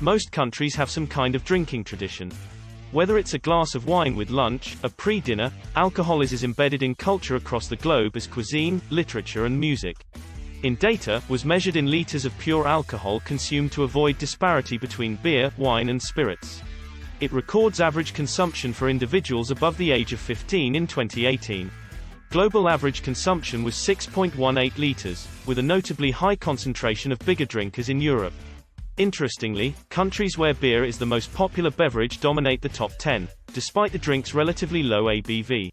Most countries have some kind of drinking tradition. Whether it's a glass of wine with lunch, a pre-dinner, alcohol is embedded in culture across the globe as cuisine, literature and music. In data, was measured in liters of pure alcohol consumed to avoid disparity between beer, wine and spirits. It records average consumption for individuals above the age of 15 in 2018. Global average consumption was 6.18 liters, with a notably high concentration of bigger drinkers in Europe. Interestingly, countries where beer is the most popular beverage dominate the top 10, despite the drink's relatively low ABV.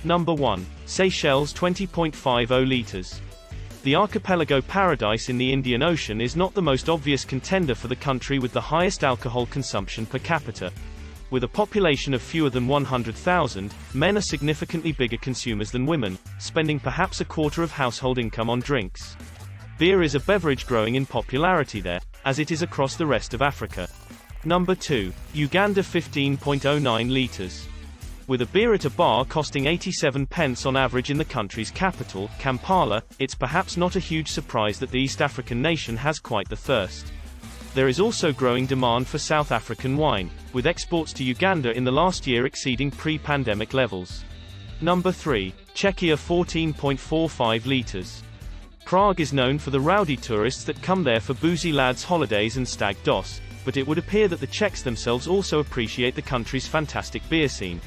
Number 1. Seychelles 20.50 liters. The archipelago paradise in the Indian Ocean is not the most obvious contender for the country with the highest alcohol consumption per capita. With a population of fewer than 100,000, men are significantly bigger consumers than women, spending perhaps a quarter of household income on drinks. Beer is a beverage growing in popularity there, as it is across the rest of Africa. Number 2. Uganda 15.09 liters. With a beer at a bar costing 87 pence on average in the country's capital, Kampala, it's perhaps not a huge surprise that the East African nation has quite the thirst. There is also growing demand for South African wine, with exports to Uganda in the last year exceeding pre-pandemic levels. Number 3. Czechia 14.45 liters. Prague is known for the rowdy tourists that come there for boozy lads holidays and stag doss, but it would appear that the Czechs themselves also appreciate the country's fantastic beer scene.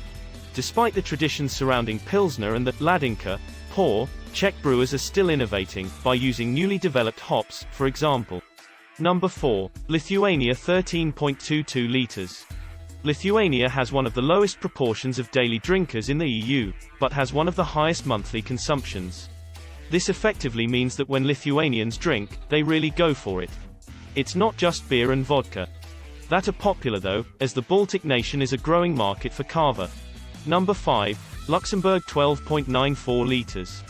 Despite the traditions surrounding Pilsner and the Ladinka, pour, Czech brewers are still innovating, by using newly developed hops, for example. Number 4. Lithuania 13.22 liters. Lithuania has one of the lowest proportions of daily drinkers in the EU, but has one of the highest monthly consumptions. This effectively means that when Lithuanians drink, they really go for it. It's not just beer and vodka that are popular though, as the Baltic nation is a growing market for kava. Number 5. Luxembourg 12.94 liters.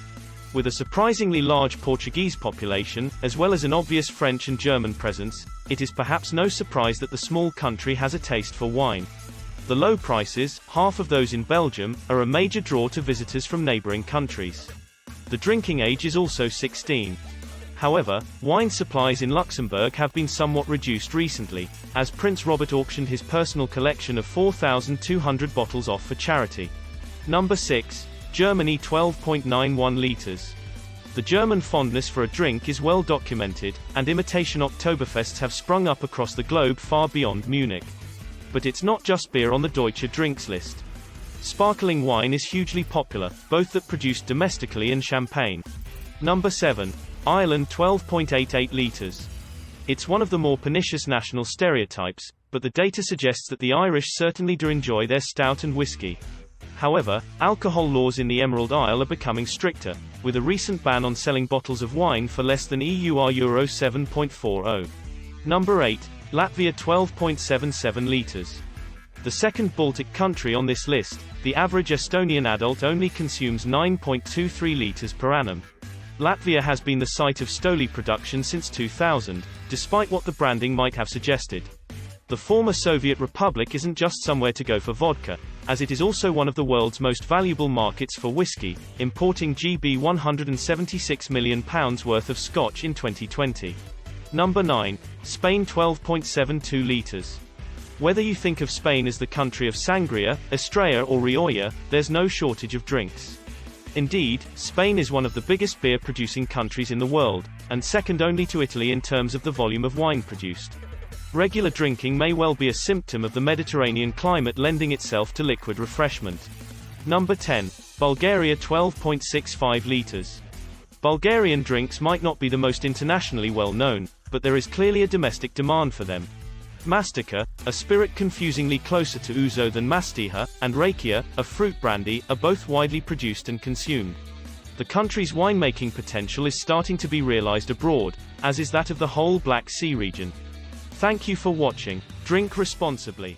With a surprisingly large Portuguese population, as well as an obvious French and German presence, it is perhaps no surprise that the small country has a taste for wine. The low prices, half of those in Belgium, are a major draw to visitors from neighboring countries. The drinking age is also 16. However, wine supplies in Luxembourg have been somewhat reduced recently, as Prince Robert auctioned his personal collection of 4,200 bottles off for charity. Number 6. Germany 12.91 liters. The German fondness for a drink is well documented, and imitation Oktoberfests have sprung up across the globe far beyond Munich. But it's not just beer on the Deutsche Drinks list. Sparkling wine is hugely popular, both that produced domestically and champagne. Number 7. Ireland 12.88 liters. It's one of the more pernicious national stereotypes, but the data suggests that the Irish certainly do enjoy their stout and whiskey. However, alcohol laws in the Emerald Isle are becoming stricter, with a recent ban on selling bottles of wine for less than EUR Euro 7.40. Number 8. Latvia 12.77 liters. The second Baltic country on this list, the average Estonian adult only consumes 9.23 liters per annum. Latvia has been the site of Stoli production since 2000, despite what the branding might have suggested. The former Soviet Republic isn't just somewhere to go for vodka, as it is also one of the world's most valuable markets for whiskey, importing GB £176 million worth of Scotch in 2020. Number 9. Spain 12.72 liters. Whether you think of Spain as the country of sangria, estrella or rioja, there's no shortage of drinks. Indeed, Spain is one of the biggest beer-producing countries in the world, and second only to Italy in terms of the volume of wine produced. Regular drinking may well be a symptom of the Mediterranean climate lending itself to liquid refreshment. Number 10. Bulgaria 12.65 liters. Bulgarian drinks might not be the most internationally well known, but there is clearly a domestic demand for them. Mastica, a spirit confusingly closer to ouzo than mastiha, and rakia, a fruit brandy, are both widely produced and consumed. The country's winemaking potential is starting to be realized abroad, as is that of the whole Black Sea region. Thank you for watching. Drink responsibly.